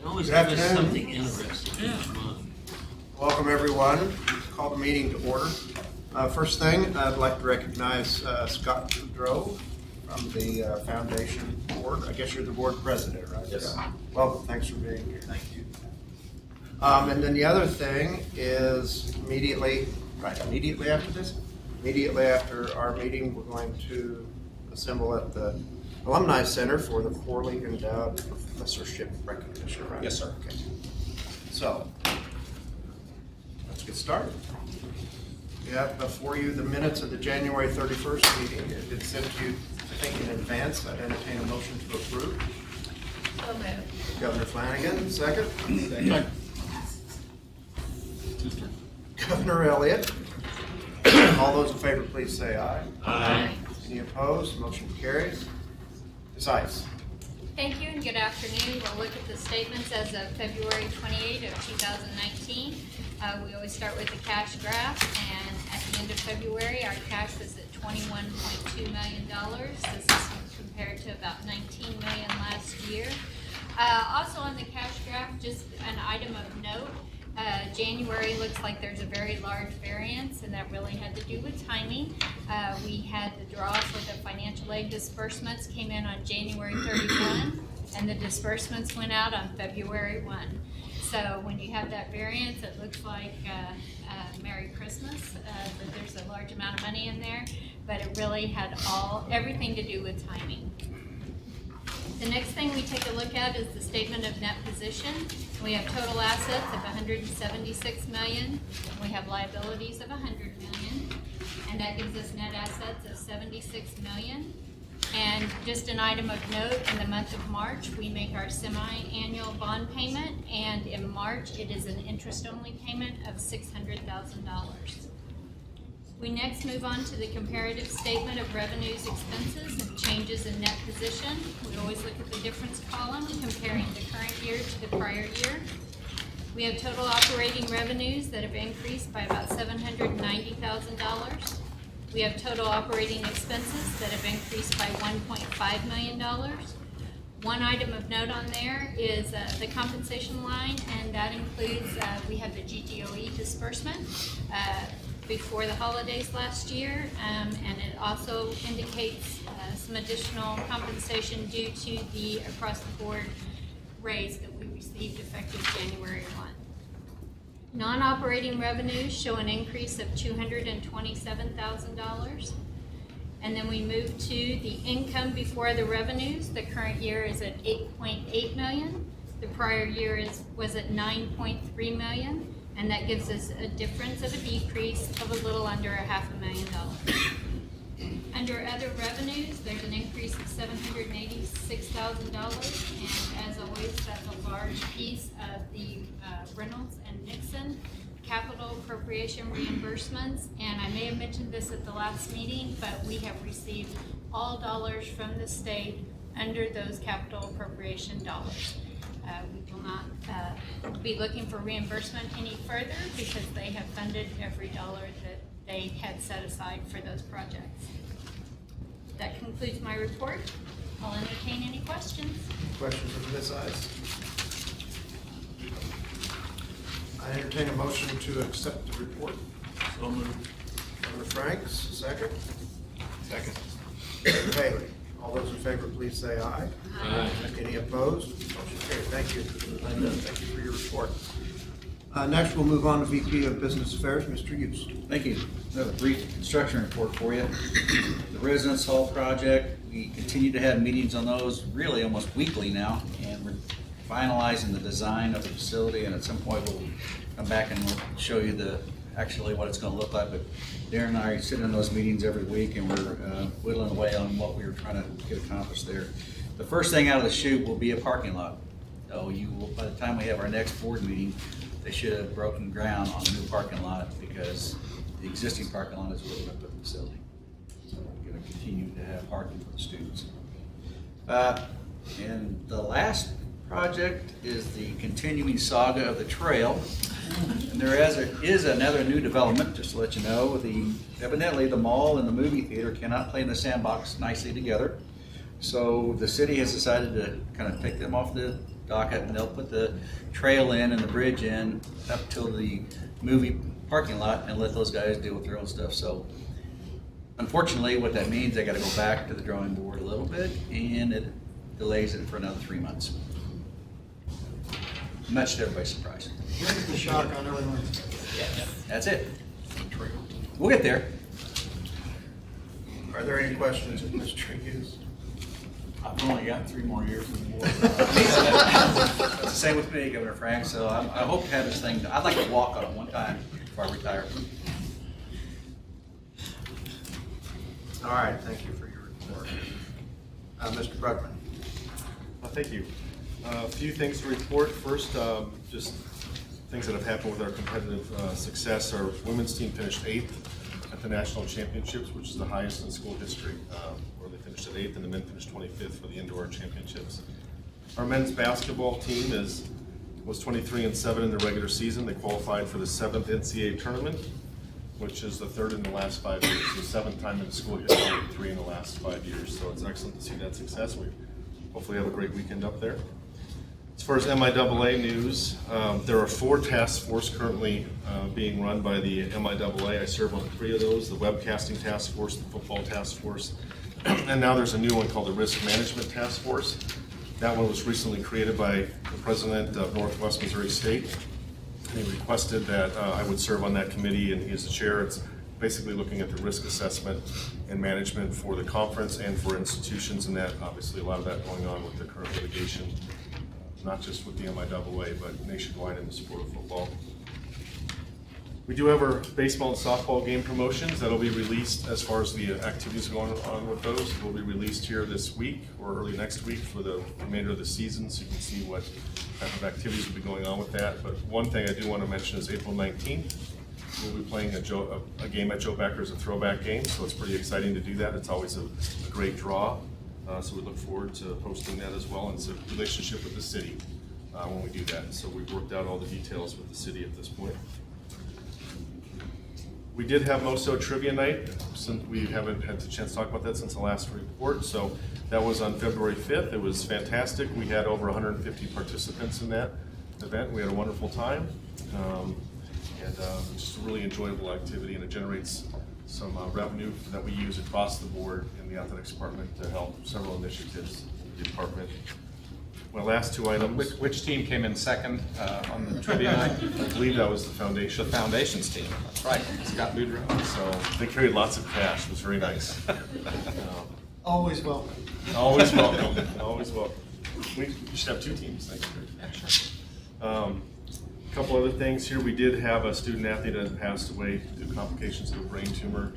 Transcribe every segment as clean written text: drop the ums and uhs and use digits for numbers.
Always Good have afternoon. something interesting each month. Welcome, everyone. Call the meeting to order. First thing, I'd like to recognize Scott Boudreau from the Foundation Board. I guess you're the board president, right? Yes. Well, thanks for being here. Thank you. And then the other thing is immediately after our meeting, we're going to assemble at the Alumni Center for the Poorly Endowed Professorship Recognition, right? Yes, sir. Okay. So, let's get started. We have before you the minutes of the January 31st meeting. It had sent to you, I think, in advance. I'd entertain a motion to approve. So moved. Governor Flanagan, second. Second. Governor Elliott. All those in favor, please say aye. Aye. Any opposed? Motion carries. Ms. Ice. Thank you and good afternoon. We'll look at the statements as of February 28 of 2019. We always start with the cash graph, and at the end of February, our cash was at $21.2 million. This is compared to about $19 million last year. Also on the cash graph, just an item of note, January looks like there's a very large variance, and that really had to do with timing. We had the draws for the financial aid disbursements came in on January 31, and the disbursements went out on February 1. So when you have that variance, it looks like Merry Christmas, that there's a large amount of money in there, but it really had everything to do with timing. The next thing we take a look at is the statement of net position. We have total assets of $176 million. We have liabilities of $100 million. And that gives us net assets of $76 million. And just an item of note, in the month of March, we make our semi-annual bond payment. And in March, it is an interest-only payment of $600,000. We next move on to the comparative statement of revenues, expenses, and changes in net position. We always look at the difference column, comparing the current year to the prior year. We have total operating revenues that have increased by about $790,000. We have total operating expenses that have increased by $1.5 million. One item of note on there is the compensation line, and that includes, we have the GTOE disbursement before the holidays last year, and it also indicates some additional compensation due to the across-the-board raise that we received effective January 1. Non-operating revenues show an increase of $227,000. And then we move to the income before the revenues. The current year is at $8.8 million. The prior year was at $9.3 million. And that gives us a difference of a decrease of a little under $500,000. Under other revenues, there's an increase of $786,000, and as always, that's a large piece of the Reynolds and Nixon capital appropriation reimbursements. And I may have mentioned this at the last meeting, but we have received all dollars from the state under those capital appropriation dollars. We will not be looking for reimbursement any further because they have funded every dollar that they had set aside for those projects. That concludes my report. I'll entertain any questions. Questions of Ms. Ice? I entertain a motion to accept the report. So moved. Governor Franks, second. Second. Governor Haley. All those in favor, please say aye. Aye. Any opposed? Motion carried. Thank you, Linda. Thank you for your report. Next, we'll move on to VP of Business Affairs, Mr. Hughes. Thank you. I have a brief construction report for you. The Residence Hall project, we continue to have meetings on those really almost weekly now, and we're finalizing the design of the facility, and at some point we'll come back and we'll show you actually what it's going to look like. But Darren and I sit in those meetings every week, and we're whittling away on what we were trying to get accomplished there. The first thing out of the chute will be a parking lot. So by the time we have our next board meeting, they should have broken ground on a new parking lot because the existing parking lot is filled up with the facility. So we're going to continue to have parking for the students. And the last project is the continuing saga of the trail. And there is another new development, just to let you know. Evidently the mall and the movie theater cannot play in the sandbox nicely together. So the city has decided to kind of take them off the docket, and they'll put the trail in and the bridge in up till the movie parking lot and let those guys deal with their own stuff. So unfortunately, what that means, they gotta go back to the drawing board a little bit, and it delays it for another 3 months. Much to everybody's surprise. Here's the shock on everyone. That's it. We'll get there. Are there any questions of Mr. Hughes? I've only got 3 more years on the board. It's the same with me, Governor Frank, so I hope to have this thing, I'd like to walk on it one time before I retire. All right, thank you for your report. Mr. Brugman. Thank you. A few things to report. First, just things that have happened with our competitive success. Our women's team finished 8th at the national championships, which is the highest in school history, where they finished at 8th, and the men finished 25th for the indoor championships. Our men's basketball team was 23-7 in the regular season. They qualified for the 7th NCAA tournament, which is the 3rd in the last 5 years, the 7th time in the school history, 3 in the last 5 years. So it's excellent to see that success. We hopefully have a great weekend up there. As far as MIAA news, there are 4 task forces currently being run by the MIAA. I serve on 3 of those, the webcasting task force, the football task force, and now there's a new one called the risk management task force. That one was recently created by the president of Northwest Missouri State. He requested that I would serve on that committee, and he is the chair. It's basically looking at the risk assessment and management for the conference and for institutions, and that obviously a lot of that going on with the current litigation, not just with the MIAA, but nationwide in the sport of football. We do have our baseball and softball game promotions that'll be released as far as the activities going on with those. Will be released here this week or early next week for the remainder of the season, so you can see what type of activities will be going on with that. But one thing I do want to mention is April 19th, we'll be playing a game at Joe Becker's, a throwback game, so it's pretty exciting to do that. It's always a great draw, so we look forward to hosting that as well, and it's a relationship with the city when we do that. So we've worked out all the details with the city at this point. We did have MOSO Trivia Night, since we haven't had the chance to talk about that since the last report. So that was on February 5th. It was fantastic. We had over 150 participants in that event. We had a wonderful time. Just a really enjoyable activity, and it generates some revenue that we use across the board in the athletics department to help several initiatives in the department. My last 2 items. Which team came in second on the trivia night? I believe that was the foundation. The Foundations team. That's right. Scott Boudreaux. So they carried lots of cash. It was very nice. Always welcome. Always welcome. Always welcome. We should have 2 teams. Thanks, Greg. A couple other things here. We did have a student athlete that passed away due to complications of a brain tumor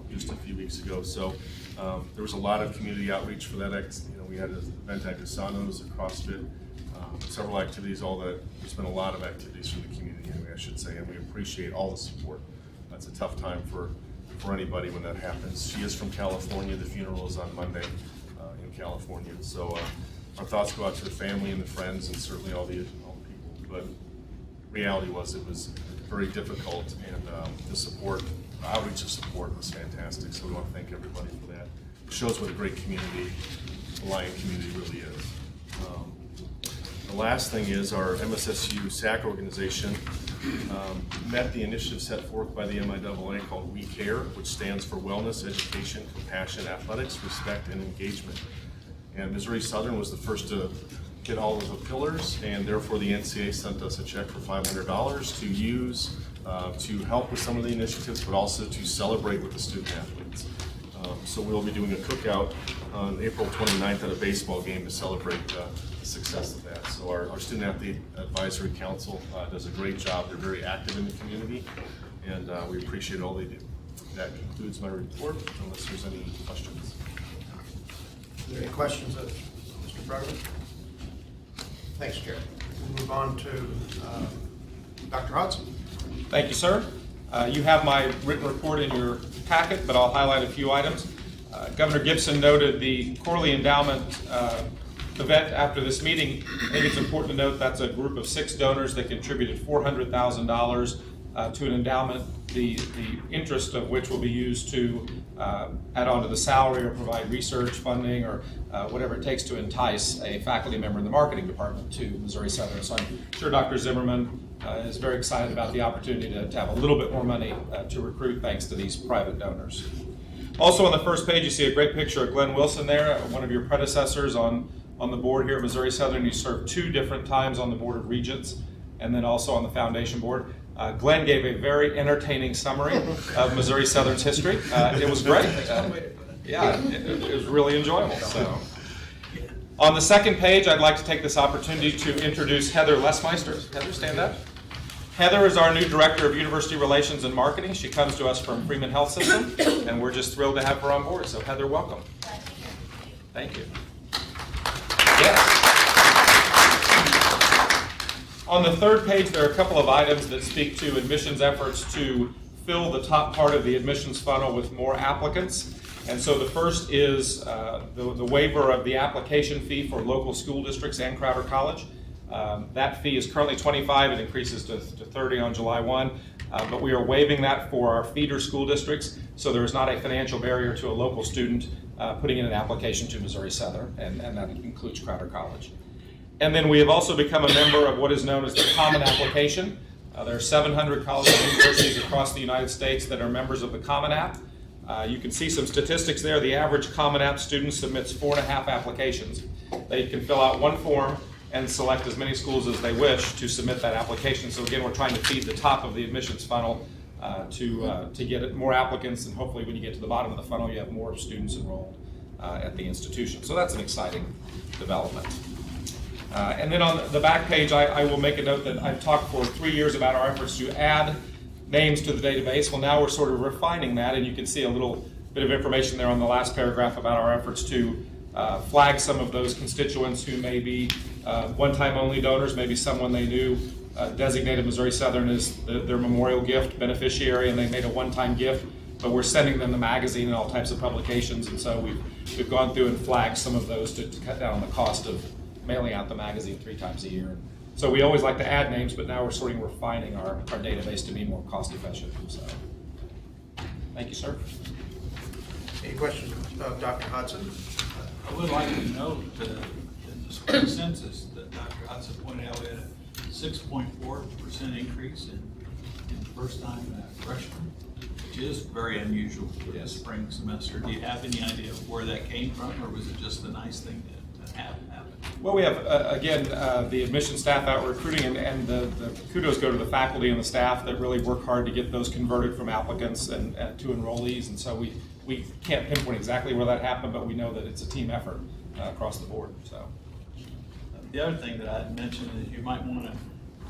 just a few weeks ago. So there was a lot of community outreach for that. We had an event at Casanos, a CrossFit, several activities. There's been a lot of activities for the community, anyway, I should say, and we appreciate all the support. That's a tough time for anybody when that happens. She is from California. The funeral is on Monday in California. So our thoughts go out to the family and the friends, and certainly all the people. But reality was it was very difficult, and the support, the outreach of support was fantastic. So we want to thank everybody for that. It shows what a great community the Lion community really is. The last thing is our MSSU SAC organization met the initiative set forth by the MIAA called We Care, which stands for Wellness, Education, Compassion, Athletics, Respect, and Engagement. And Missouri Southern was the first to get all of the pillars, and therefore the NCAA sent us a check for $500 to use to help with some of the initiatives, but also to celebrate with the student athletes. So we'll be doing a cookout on April 29th at a baseball game to celebrate the success of that. So our Student Athlete Advisory Council does a great job. They're very active in the community, and we appreciate all they do. That concludes my report, unless there's any questions. Are there any questions of Mr. Brugman? Thanks, Jerry. We'll move on to Dr. Hodson. Thank you, sir. You have my written report in your packet, but I'll highlight a few items. Governor Gibson noted the quarterly endowment event after this meeting. I think it's important to note that's a group of 6 donors that contributed $400,000 to an endowment, the interest of which will be used to add on to the salary or provide research funding or whatever it takes to entice a faculty member in the marketing department to Missouri Southern. So I'm sure Dr. Zimmerman is very excited about the opportunity to have a little bit more money to recruit thanks to these private donors. Also on the first page, you see a great picture of Glenn Wilson there, one of your predecessors on the board here at Missouri Southern. You served 2 different times on the Board of Regents and then also on the Foundation Board. Glenn gave a very entertaining summary of Missouri Southern's history. It was great. It was really enjoyable. So, on the second page, I'd like to take this opportunity to introduce Heather Les Meister. Heather, stand up. Heather is our new Director of University Relations and Marketing. She comes to us from Freeman Health System, and we're just thrilled to have her on board. So, Heather, welcome. Thank you. Yes. On the third page, there are a couple of items that speak to admissions efforts to fill the top part of the admissions funnel with more applicants. And so the first is the waiver of the application fee for local school districts and Crowder College. That fee is currently $25. It increases to $30 on July 1. But we are waiving that for our feeder school districts, so there is not a financial barrier to a local student putting in an application to Missouri Southern, and that includes Crowder College. And then we have also become a member of what is known as the Common Application. There are 700 colleges and universities across the United States that are members of the Common App. You can see some statistics there. The average Common App student submits 4.5 applications. They can fill out one form and select as many schools as they wish to submit that application. So again, we're trying to feed the top of the admissions funnel to get more applicants, and hopefully when you get to the bottom of the funnel, you have more students enrolled at the institution. So that's an exciting development. And then on the back page, I will make a note that I've talked for 3 years about our efforts to add names to the database. Well, now we're sort of refining that, and you can see a little bit of information there on the last paragraph about our efforts to flag some of those constituents who may be one-time only donors, maybe someone they knew designated Missouri Southern as their memorial gift beneficiary, and they made a one-time gift, but we're sending them the magazine and all types of publications, and so we've gone through and flagged some of those to cut down on the cost of mailing out the magazine 3 times a year. So we always like to add names, but now we're sort of refining our database to be more cost efficient. So, thank you, sir. Any questions of Dr. Hudson? I would like to note in the spring census that Dr. Hudson pointed out we had a 6.4% increase in first-time freshmen, which is very unusual for the spring semester. Do you have any idea of where that came from, or was it just a nice thing to have happen? Well, we have, again, the admission staff out recruiting, and the kudos go to the faculty and the staff that really work hard to get those converted from applicants and to enrollees. And so we can't pinpoint exactly where that happened, but we know that it's a team effort across the board. So The other thing that I'd mentioned is you might want to do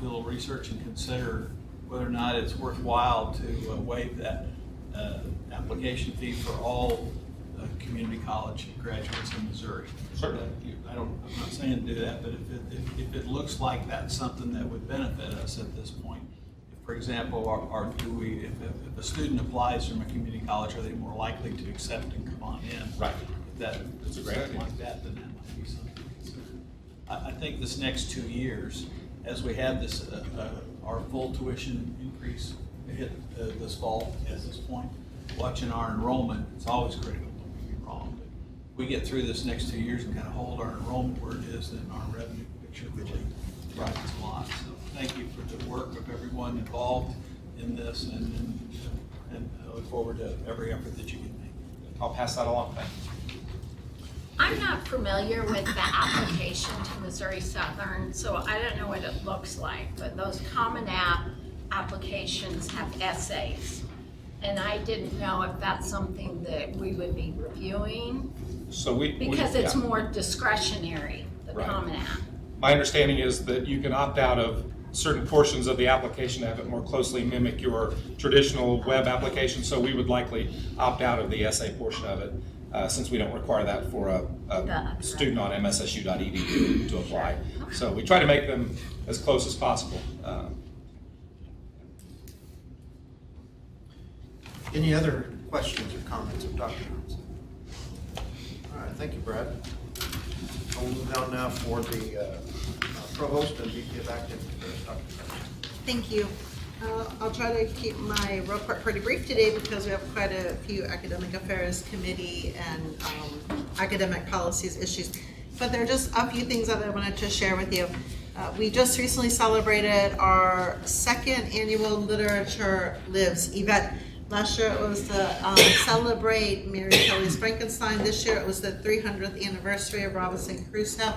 a little research and consider whether or not it's worthwhile to waive that application fee for all community college graduates in Missouri. Certainly. I'm not saying to do that, but if it looks like that's something that would benefit us at this point, if, for example, if a student applies from a community college, are they more likely to accept and come on in? Right. If that's a great idea. Like that, then that might be something to consider. I think this next 2 years, as we have this, our full tuition increase hit this fall at this point, watching our enrollment, it's always critical. Wrong. If we get through this next 2 years and kind of hold our enrollment where it is, then our revenue picture really rises a lot. So thank you for the work of everyone involved in this, and I look forward to every effort that you can make. I'll pass that along. Thank you. I'm not familiar with the application to Missouri Southern, so I don't know what it looks like, but those Common App applications have essays. And I didn't know if that's something that we would be reviewing, So because it's more discretionary, the Right. Common App. My understanding is that you can opt out of certain portions of the application to have it more closely mimic your traditional web application, so we would likely opt out of the essay portion of it, since we don't require that for a student on mssu.edu to apply. So we try to make them as close as possible. Any other questions or comments of Dr. Johnson? All right, thank you, Brad. I'll move down now for the provost and VP of academic affairs, Dr. Johnson. Thank you. I'll try to keep my report pretty brief today because we have quite a few academic affairs committee and academic policies issues. But there are just a few things that I wanted to share with you. We just recently celebrated our second annual Literature Lives event. Last year it was the Celebrate Mary Shelley's Frankenstein. This year it was the 300th anniversary of Robinson Crusoe.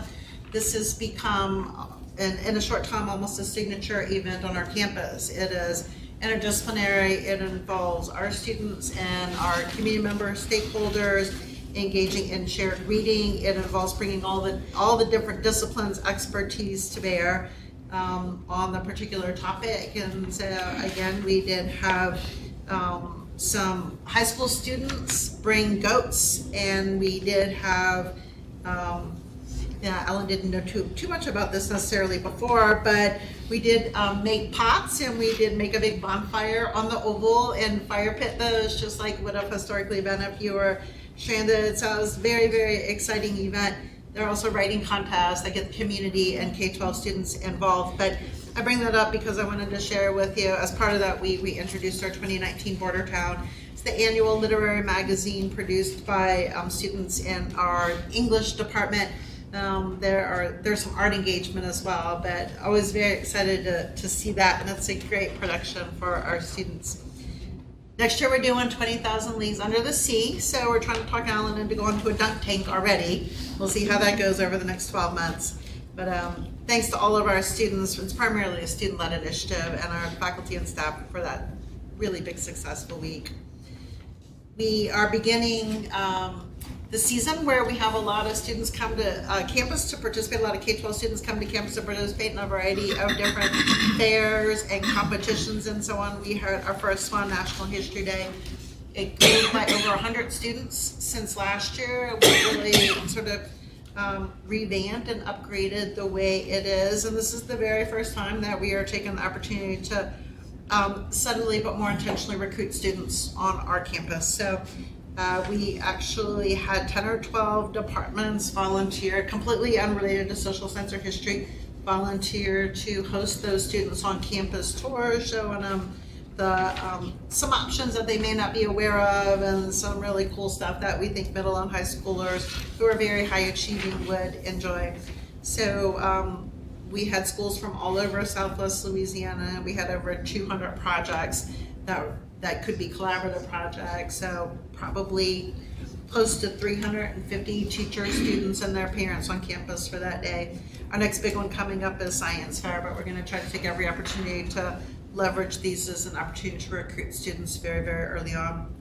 This has become, in a short time, almost a signature event on our campus. It is interdisciplinary. It involves our students and our community members, stakeholders, engaging in shared reading. It involves bringing all the different disciplines, expertise to bear on the particular topic. And so again, we did have some high school students bring goats, and we did have Ellen didn't know too much about this necessarily before, but we did make pots, and we did make a big bonfire on the oval and fire pit those, just like would have historically been if you were stranded. So it was a very, very exciting event. There are also writing contests that get the community and K-12 students involved. But I bring that up because I wanted to share with you, as part of that, we introduced our 2019 Border Town. It's the annual literary magazine produced by students in our English department. There's some art engagement as well, but I was very excited to see that, and it's a great production for our students. Next year we're doing 20,000 Leagues Under the Sea, so we're trying to talk Alan into going to a dunk tank already. We'll see how that goes over the next 12 months. But thanks to all of our students. It's primarily a student-led initiative, and our faculty and staff for that really big successful week. We are beginning the season where we have a lot of students come to campus to participate. A lot of K-12 students come to campus to participate in a variety of different fairs and competitions and so on. We had our first one, National History Day. It grew by over 100 students since last year. We really sort of revamped and upgraded the way it is. And this is the very first time that we are taking the opportunity to subtly but more intentionally recruit students on our campus. So we actually had 10 or 12 departments volunteer, completely unrelated to social science or history, volunteer to host those students on campus tours, showing them some options that they may not be aware of, and some really cool stuff that we think middle and high schoolers who are very high achieving would enjoy. So we had schools from all over Southwest Louisiana. We had over 200 projects that could be collaborative projects, so probably close to 350 teachers, students, and their parents on campus for that day. Our next big one coming up is Science Fair, but we're going to try to take every opportunity to leverage these as an opportunity to recruit students very, very early on.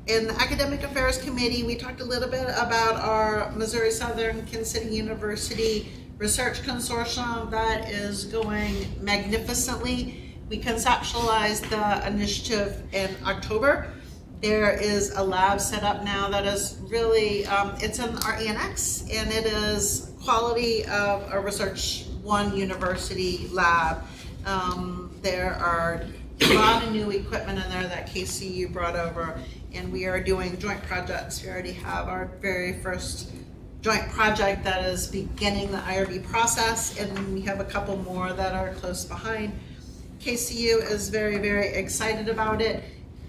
In the Academic Affairs Committee, we talked a little bit about our Missouri Southern Kansas City University Research Consortium that is going magnificently. We conceptualized the initiative in October. There is a lab set up now that is really, it's in our annex, and it is quality of a Research One University lab. There are a lot of new equipment in there that KCU brought over, and we are doing joint projects. We already have our very first joint project that is beginning the IRB process, and then we have a couple more that are close behind. KCU is very, very excited about it.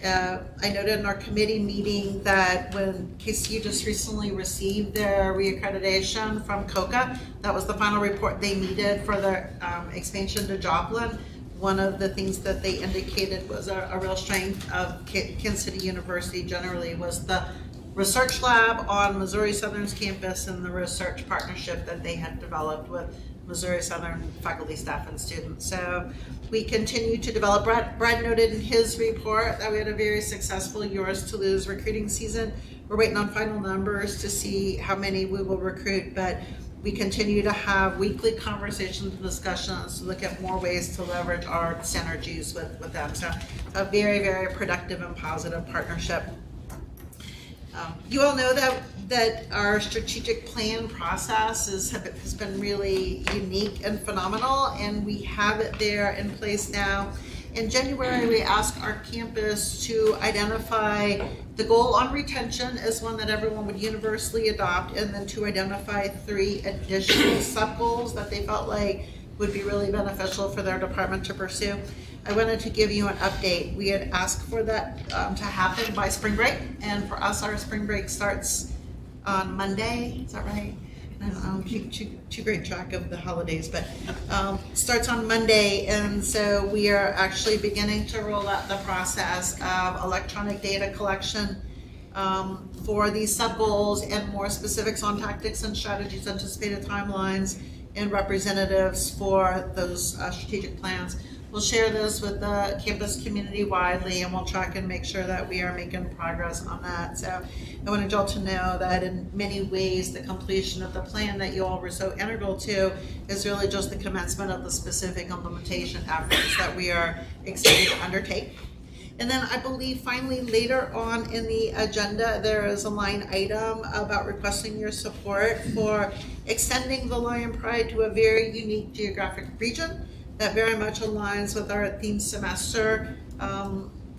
I noted in our committee meeting that when KCU just recently received their reaccreditation from COCA, that was the final report they needed for their expansion to Joplin. One of the things that they indicated was a real strength of Kansas City University generally was the research lab on Missouri Southern's campus and the research partnership that they had developed with Missouri Southern faculty, staff, and students. So we continue to develop. Brad noted in his report that we had a very successful Yours to Lose recruiting season. We're waiting on final numbers to see how many we will recruit, but we continue to have weekly conversations and discussions to look at more ways to leverage our synergies with them. So a very, very productive and positive partnership. You all know that our strategic plan process has been really unique and phenomenal, and we have it there in place now. In January, we asked our campus to identify the goal on retention as one that everyone would universally adopt, and then to identify 3 additional sub-goals that they felt like would be really beneficial for their department to pursue. I wanted to give you an update. We had asked for that to happen by spring break, and for us, our spring break starts on Monday. Is that right? I don't keep great track of the holidays, but starts on Monday, and so we are actually beginning to roll out the process of electronic data collection for these sub-goals and more specifics on tactics and strategies, anticipated timelines, and representatives for those strategic plans. We'll share this with the campus community widely, and we'll track and make sure that we are making progress on that. So I wanted y'all to know that in many ways, the completion of the plan that you all were so integral to is really just the commencement of the specific implementation efforts that we are excited to undertake. And then I believe finally later on in the agenda, there is a line item about requesting your support for extending the Lion Pride to a very unique geographic region that very much aligns with our theme semester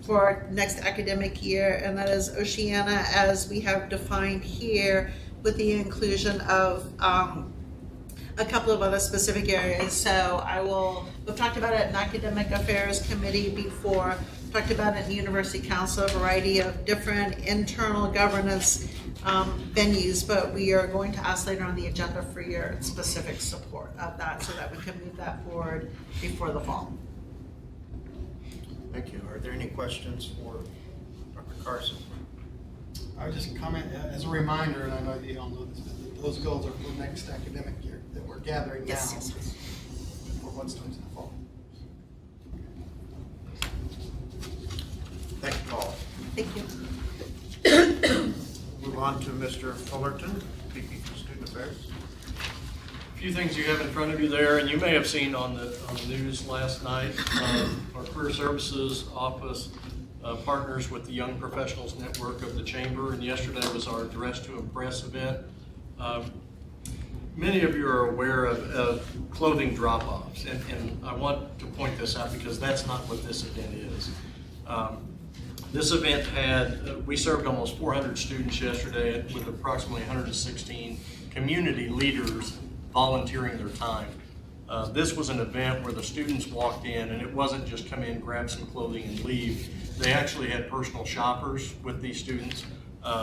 for next academic year, and that is Oceania as we have defined here, with the inclusion of a couple of other specific areas. So we've talked about it in Academic Affairs Committee before, talked about it in University Council, a variety of different internal governance venues, but we are going to ask later on the agenda for your specific support of that so that we can move that forward before the fall. Thank you. Are there any questions for Dr. Carson? I would just comment as a reminder, and I know that you all know this, but those goals are for next academic year that we're gathering now Yes. for what's done in the fall. Thank you, Paul. Thank you. Move on to Mr. Fullerton, VP for Student Affairs. A few things you have in front of you there, and you may have seen on the news last night, our Career Services Office partners with the Young Professionals Network of the Chamber, and yesterday was our Dress to Impress event. Many of you are aware of clothing drop-offs, and I want to point this out because that's not what this event is. This event we served almost 400 students yesterday with approximately 116 community leaders volunteering their time. This was an event where the students walked in, and it wasn't just come in, grab some clothing and leave. They actually had personal shoppers with these students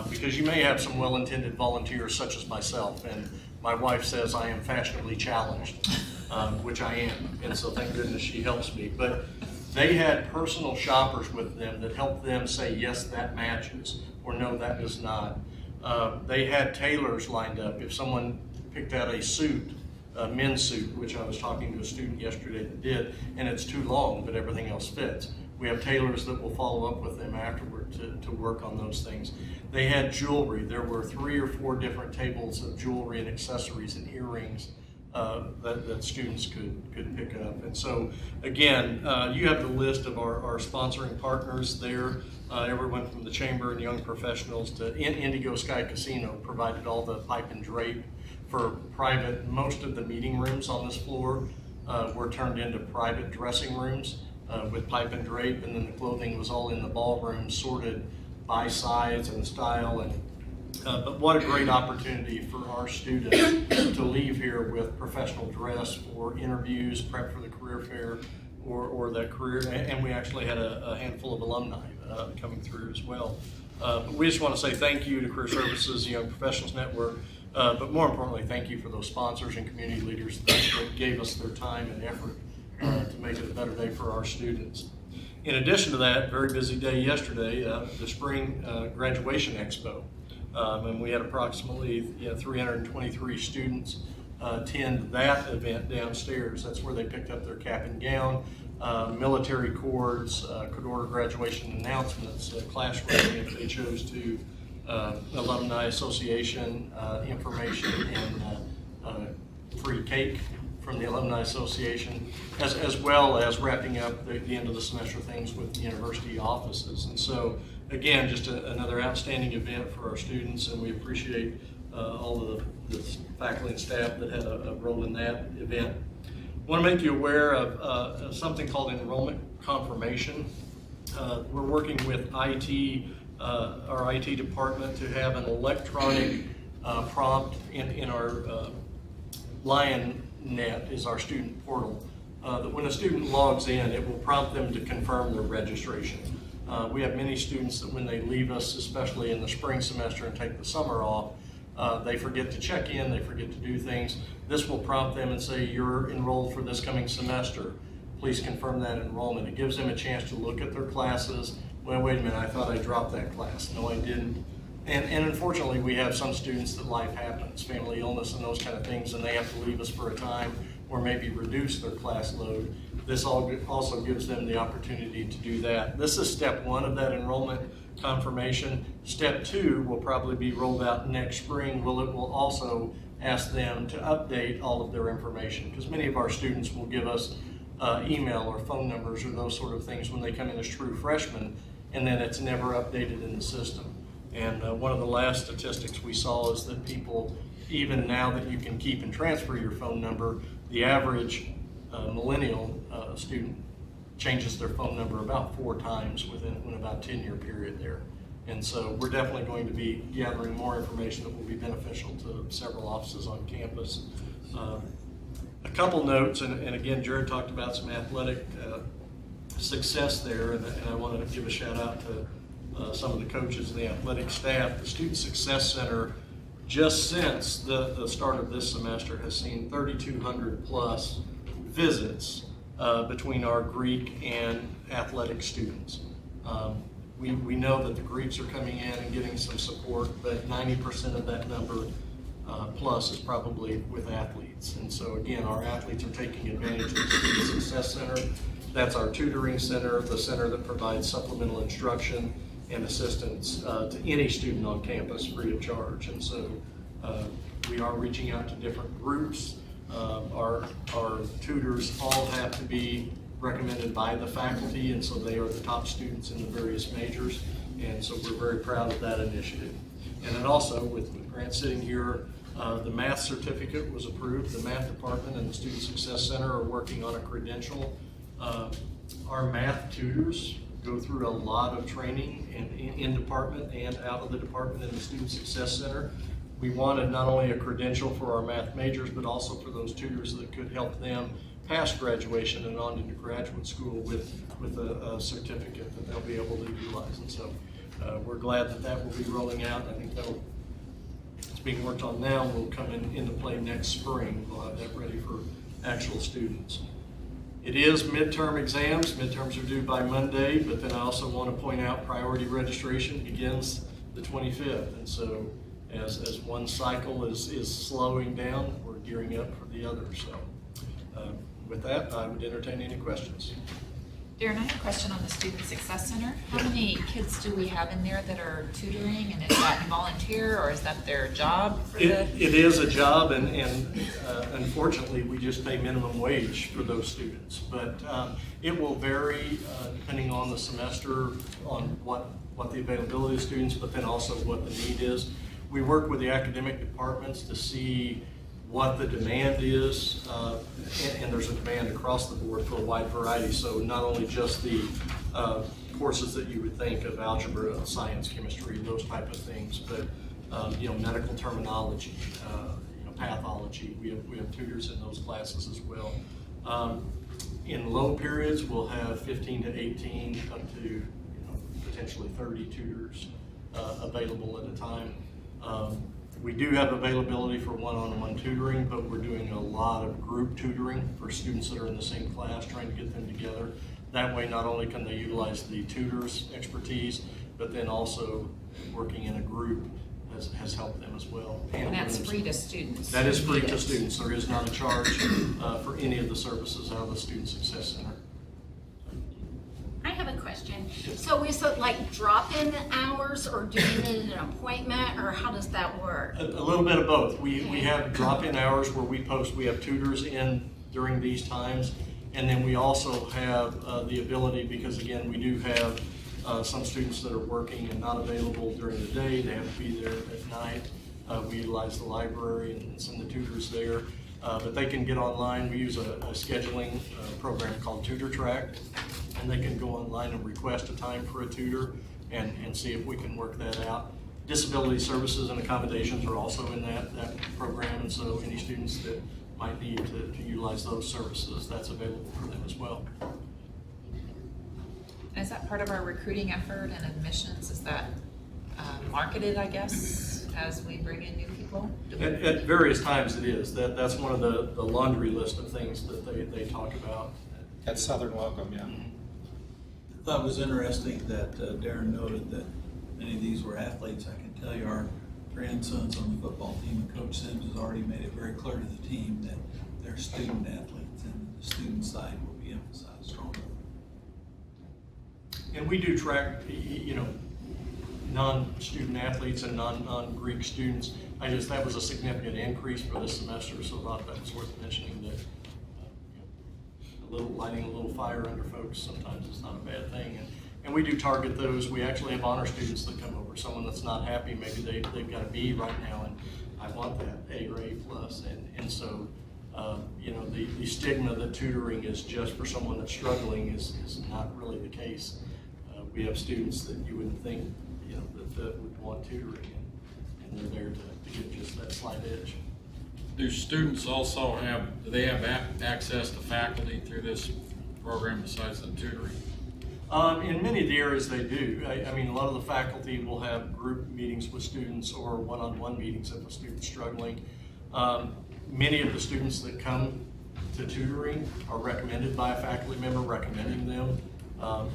because you may have some well-intended volunteers such as myself, and my wife says I am fashionably challenged, which I am, and so thank goodness she helps me. But they had personal shoppers with them that helped them say, yes, that matches, or no, that does not. They had tailors lined up. If someone picked out a suit, a men's suit, which I was talking to a student yesterday that did, and it's too long, but everything else fits. We have tailors that will follow up with them afterward to work on those things. They had jewelry. There were 3 or 4 different tables of jewelry and accessories and earrings that students could pick up. And so, again, you have the list of our sponsoring partners there. Everyone from the Chamber and Young Professionals to Indigo Sky Casino provided all the pipe and drape for private. Most of the meeting rooms on this floor were turned into private dressing rooms with pipe and drape, and then the clothing was all in the ballroom, sorted by size and style. And but what a great opportunity for our students to leave here with professional dress for interviews, prep for the career fair, or that career. And we actually had a handful of alumni coming through as well. But we just want to say thank you to Career Services, Young Professionals Network, but more importantly, thank you for those sponsors and community leaders that gave us their time and effort to make it a better day for our students. In addition to that, very busy day yesterday, the spring graduation expo. And we had approximately 323 students attend that event downstairs. That's where they picked up their cap and gown, military cords, could order graduation announcements, classroom if they chose to, alumni association information, and free cake from the Alumni Association, as well as wrapping up the end of the semester things with the university offices. And so, again, just another outstanding event for our students, and we appreciate all of the faculty and staff that had a role in that event. I want to make you aware of something called Enrollment Confirmation. We're working with IT, our IT department, to have an electronic prompt in our Lion Net is our student portal. That when a student logs in, it will prompt them to confirm their registration. We have many students that when they leave us, especially in the spring semester and take the summer off, they forget to check in, they forget to do things. This will prompt them and say, you're enrolled for this coming semester. Please confirm that enrollment. It gives them a chance to look at their classes. Well, wait a minute, I thought I dropped that class. No, I didn't. And unfortunately, we have some students that life happens, family illness and those kind of things, and they have to leave us for a time or maybe reduce their class load. This also gives them the opportunity to do that. This is step one of that enrollment confirmation. Step two will probably be rolled out next spring. It will also ask them to update all of their information, because many of our students will give us email or phone numbers or those sort of things when they come in as true freshmen, and then it's never updated in the system. And one of the last statistics we saw is that people, even now that you can keep and transfer your phone number, the average millennial student changes their phone number about 4 times within about a 10-year period there. And so we're definitely going to be gathering more information that will be beneficial to several offices on campus. A couple notes, and again, Jared talked about some athletic success there, and I wanted to give a shout out to some of the coaches and the athletic staff. The Student Success Center, just since the start of this semester, has seen 3,200 plus visits between our Greek and athletic students. We know that the Greeks are coming in and getting some support, but 90% of that number plus is probably with athletes. And so again, our athletes are taking advantage of the Student Success Center. That's our tutoring center, the center that provides supplemental instruction and assistance to any student on campus free of charge. And so we are reaching out to different groups. Our tutors all have to be recommended by the faculty, and so they are the top students in the various majors. And so we're very proud of that initiative. And then also, with Grant sitting here, the math certificate was approved. The math department and the Student Success Center are working on a credential. Our math tutors go through a lot of training in department and out of the department in the Student Success Center. We wanted not only a credential for our math majors, but also for those tutors that could help them pass graduation and on into graduate school with a certificate that they'll be able to utilize. And so we're glad that that will be rolling out. I think it's being worked on now and will come into play next spring. We'll have that ready for actual students. It is midterm exams. Midterms are due by Monday, but then I also want to point out priority registration begins the 25th. And so as one cycle is slowing down, we're gearing up for the other. So with that, I would entertain any questions. Darren, I have a question on the Student Success Center. How many kids do we have in there that are tutoring, and is that volunteer or is that their job? It is a job, and unfortunately, we just pay minimum wage for those students. But it will vary depending on the semester, on what the availability of students, but then also what the need is. We work with the academic departments to see what the demand is, and there's a demand across the board for a wide variety. So not only just the courses that you would think of, algebra, science, chemistry, those type of things, but medical terminology, pathology. We have tutors in those classes as well. In low periods, we'll have 15 to 18, up to potentially 30 tutors available at a time. We do have availability for one-on-one tutoring, but we're doing a lot of group tutoring for students that are in the same class, trying to get them together. That way, not only can they utilize the tutor's expertise, but then also working in a group has helped them as well. And that's free to students. That is free to students. There is not a charge for any of the services out of the Student Success Center. I have a question. So is it like drop-in hours, or do you need an appointment, or how does that work? A little bit of both. We have drop-in hours where we have tutors in during these times, and then we also have the ability, because again, we do have some students that are working and not available during the day. They have to be there at night. We utilize the library and send the tutors there. But they can get online. We use a scheduling program called Tutor Track, and they can go online and request a time for a tutor and see if we can work that out. Disability services and accommodations are also in that program, and so any students that might need to utilize those services, that's available for them as well. Is that part of our recruiting effort and admissions? Is that marketed, I guess, as we bring in new people? At various times it is. That's one of the laundry list of things that they talk about. At Southern Welcome, yeah. I thought it was interesting that Darren noted that many of these were athletes. I can tell you our grandsons on the football team, and Coach Sims has already made it very clear to the team that they're student athletes and the student side will be emphasized strongly. And we do track, non-student athletes and non-Greek students. That was a significant increase for this semester, so I thought that was worth mentioning that lighting a little fire under folks sometimes is not a bad thing. And we do target those. We actually have honor students that come over. Someone that's not happy, maybe they've got a B right now, and I want that A or A plus. And so, the stigma that tutoring is just for someone that's struggling is not really the case. We have students that you wouldn't think, that would want tutoring, and they're there to give just that slight edge. Do students also have access to faculty through this program besides the tutoring? In many of the areas they do. I mean, a lot of the faculty will have group meetings with students or one-on-one meetings if a student's struggling. Many of the students that come to tutoring are recommended by a faculty member recommending them.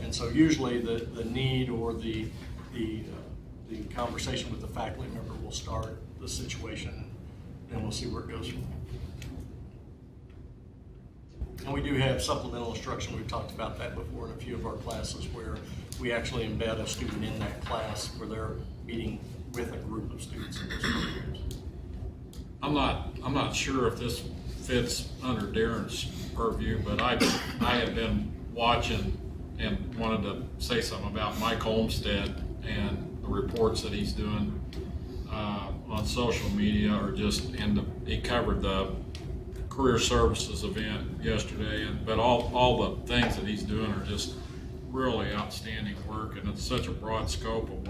And so usually the need or the conversation with the faculty member will start the situation, and we'll see where it goes from there. And we do have supplemental instruction. We've talked about that before in a few of our classes where we actually embed a student in that class where they're meeting with a group of students in those programs. I'm not sure if this fits under Darren's purview, but I have been watching and wanted to say something about Mike Olmstead and the reports that he's doing on social media, he covered the career services event yesterday, but all the things that he's doing are just really outstanding work, and it's such a broad scope of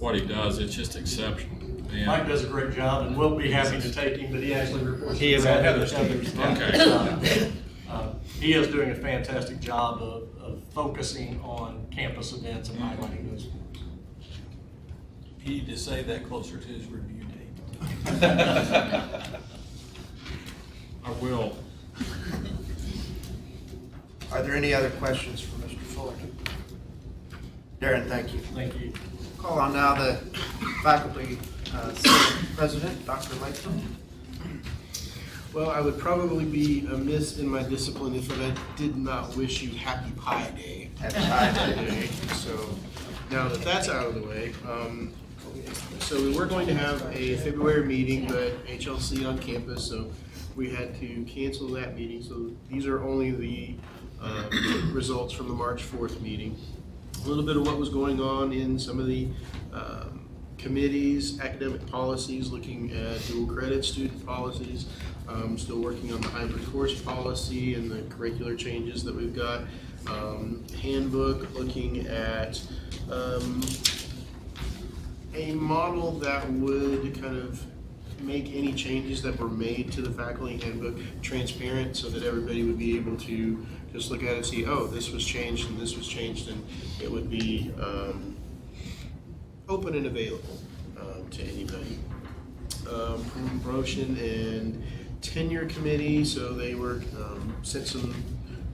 what he does. It's just exceptional. And Mike does a great job, and we'll be happy to take him, but he actually reports. He is at Heather's team. Okay. He is doing a fantastic job of focusing on campus events and highlighting those. You need to say that closer to his review date. I will. Are there any other questions for Mr. Fullerton? Darren, thank you. Thank you. Call on now the faculty senate president, Dr. Latham. Well, I would probably be amiss in my discipline if I did not wish you Happy Pie Day. Happy Pie Day. So now that that's out of the way, so we were going to have a February meeting, but HLC on campus, so we had to cancel that meeting. So these are only the results from the March 4th meeting. A little bit of what was going on in some of the committees, academic policies, looking at dual credit student policies. Still working on the hybrid course policy and the curricular changes that we've got. Handbook, looking at a model that would kind of make any changes that were made to the faculty handbook transparent so that everybody would be able to just look at it and see, oh, this was changed and this was changed, and it would be open and available to anybody. Promotion and tenure committee, so they were sent some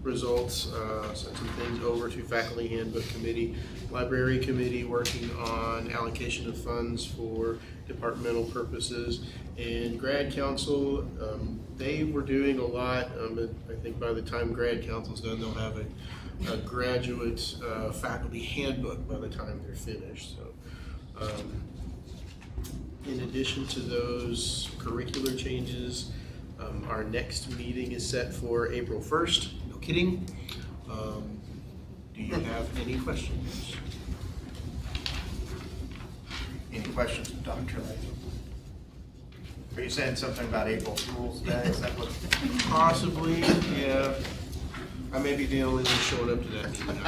results, sent some things over to faculty handbook committee. Library committee working on allocation of funds for departmental purposes, and grad council, they were doing a lot, but I think by the time grad council's done, they'll have a graduate faculty handbook by the time they're finished. So in addition to those curricular changes, our next meeting is set for April 1st. No kidding. Do you have any questions? Any questions of Dr. Latham? Are you saying something about April Fool's Day? Is that what? Possibly, yeah. I may be the only one showing up to that meeting.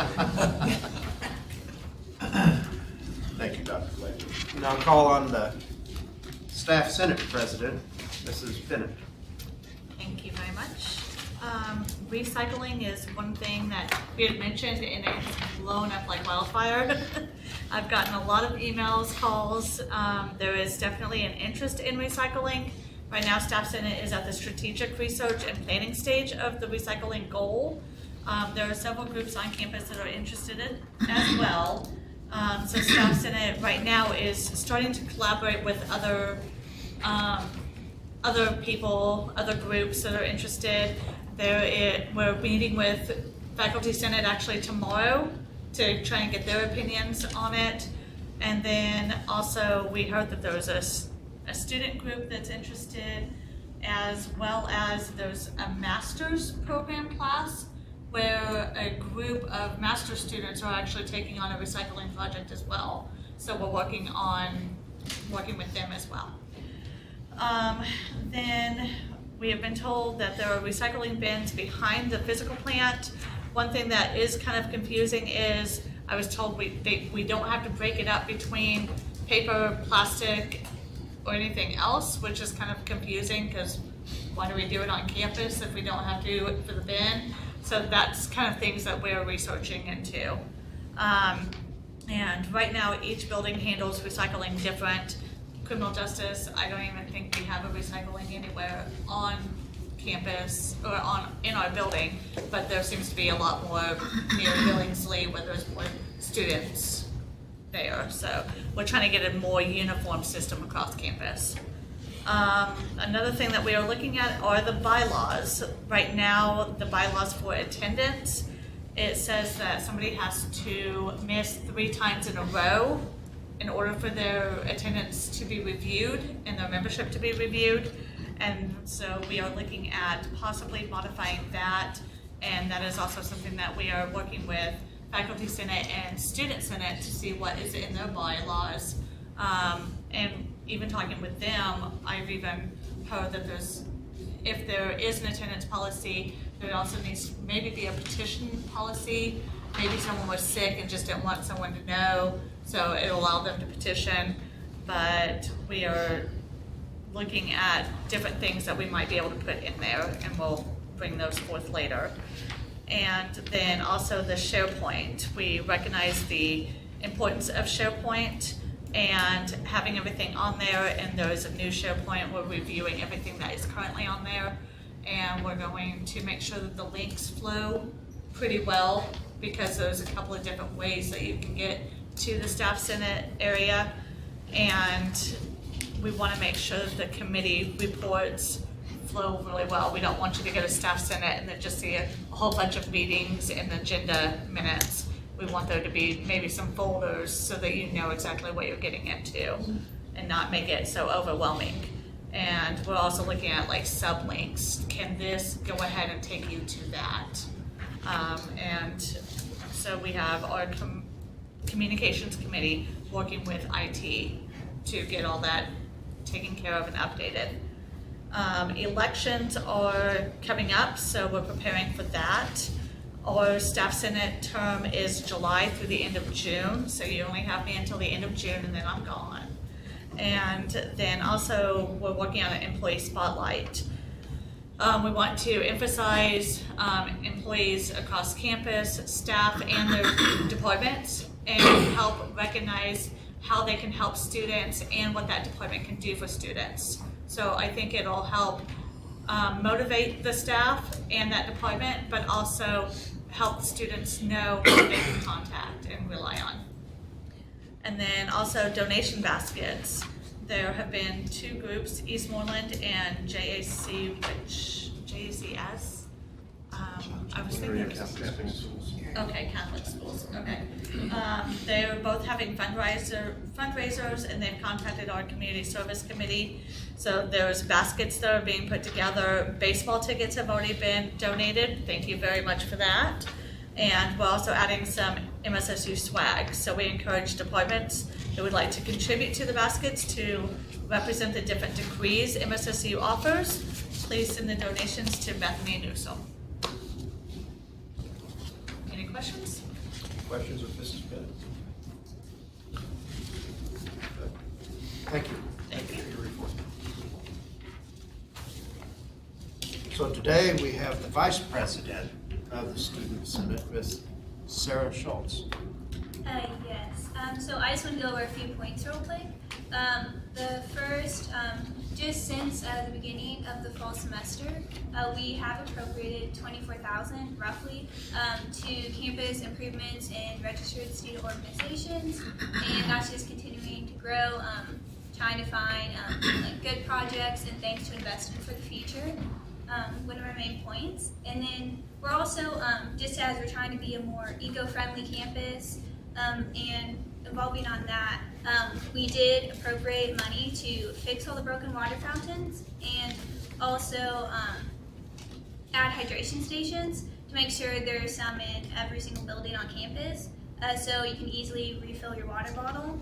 Thank you, Dr. Latham. Now call on the staff senate president, Mrs. Bennett. Recycling is one thing that we had mentioned and it's blown up like wildfire. I've gotten a lot of emails, calls. There is definitely an interest in recycling. Right now, Staff Senate is at the strategic research and planning stage of the recycling goal. There are several groups on campus that are interested in as well. So Staff Senate right now is starting to collaborate with other people, other groups that are interested. We're meeting with Faculty Senate actually tomorrow to try and get their opinions on it. And then also we heard that there was a student group that's interested, as well as there's a master's program class where a group of master's students are actually taking on a recycling project as well. So we're working with them as well. Then we have been told that there are recycling bins behind the physical plant. One thing that is kind of confusing is I was told we don't have to break it up between paper, plastic, or anything else, which is kind of confusing because why do we do it on campus if we don't have to do it for the bin? So that's kind of things that we're researching into. And right now each building handles recycling different. Criminal justice, I don't even think we have a recycling anywhere on campus or in our building, but there seems to be a lot more near Billingsley where there's more students there. So we're trying to get a more uniform system across campus. Another thing that we are looking at are the bylaws. Right now, the bylaws for attendance, it says that somebody has to miss 3 times in a row in order for their attendance to be reviewed and their membership to be reviewed. And so we are looking at possibly modifying that, and that is also something that we are working with Faculty Senate and Student Senate to see what is in their bylaws. And even talking with them, I've even heard that if there is an attendance policy, there also needs to maybe be a petition policy. Maybe someone was sick and just didn't want someone to know, so it'll allow them to petition. But we are looking at different things that we might be able to put in there, and we'll bring those forth later. And then also the SharePoint. We recognize the importance of SharePoint and having everything on there, and there is a new SharePoint. We're reviewing everything that is currently on there, and we're going to make sure that the links flow pretty well, because there's a couple of different ways that you can get to the Staff Senate area, and we want to make sure that the committee reports flow really well. We don't want you to go to Staff Senate and then just see a whole bunch of meetings and agenda minutes. We want there to be maybe some folders so that you know exactly what you're getting into and not make it so overwhelming. And we're also looking at like sublinks. Can this go ahead and take you to that? And so we have our communications committee working with IT to get all that taken care of and updated. Elections are coming up, so we're preparing for that. Our Staff Senate term is July through the end of June, so you only have me until the end of June and then I'm gone. And then also we're working on an employee spotlight. We want to emphasize employees across campus, staff, and their departments, and help recognize how they can help students and what that department can do for students. So I think it'll help motivate the staff and that department, but also help students know who they can contact and rely on. And then also donation baskets. There have been 2 groups, Eastmoreland and JACS. I was thinking it was okay, Catholic schools. Okay, they're both having fundraisers, and they've contacted our community service committee. So there's baskets that are being put together. Baseball tickets have already been donated. Thank you very much for that. And we're also adding some MSSU swag. So we encourage departments that would like to contribute to the baskets to represent the different degrees MSSU offers. Please send the donations to Bethany Newsom. Any questions? Questions of Mrs. Bennett? Thank you. Thank you. For your report. So to today we have the Vice President of the Student Senate, Ms. Sarah Schultz. Yes. So I just want to go over a few points real quick. The first, just since the beginning of the fall semester, we have appropriated $24,000 roughly to campus improvements and registered student organizations, and that's just continuing to grow, trying to find like good projects and things to invest in for the future. One of our main points. And then we're also, just as we're trying to be a more eco-friendly campus, and evolving on that, we did appropriate money to fix all the broken water fountains and also add hydration stations to make sure there's some in every single building on campus, so you can easily refill your water bottle.